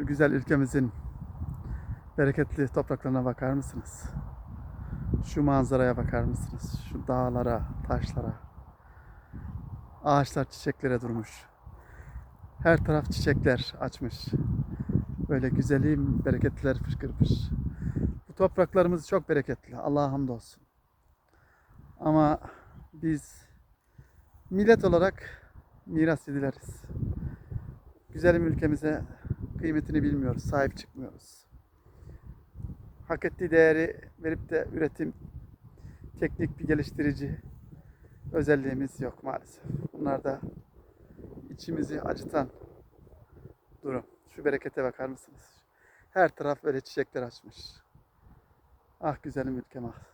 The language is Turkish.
Şu güzel ülkemizin bereketli topraklarına bakar mısınız? Şu manzaraya bakar mısınız? Şu dağlara, taşlara. Ağaçlar çiçeklere durmuş. Her taraf çiçekler açmış. Böyle güzelim, bereketler fışkırmış. Bu topraklarımız çok bereketli. Allah'a hamdolsun. Ama biz millet olarak miras edileriz. Güzelim ülkemize kıymetini bilmiyoruz, sahip çıkmıyoruz. Hak ettiği değeri verip de üretim, teknik bir geliştirici özelliğimiz yok maalesef. Bunlar da içimizi acıtan durum. Şu berekete bakar mısınız? Her taraf böyle çiçekler açmış. Ah güzelim ülkem ah.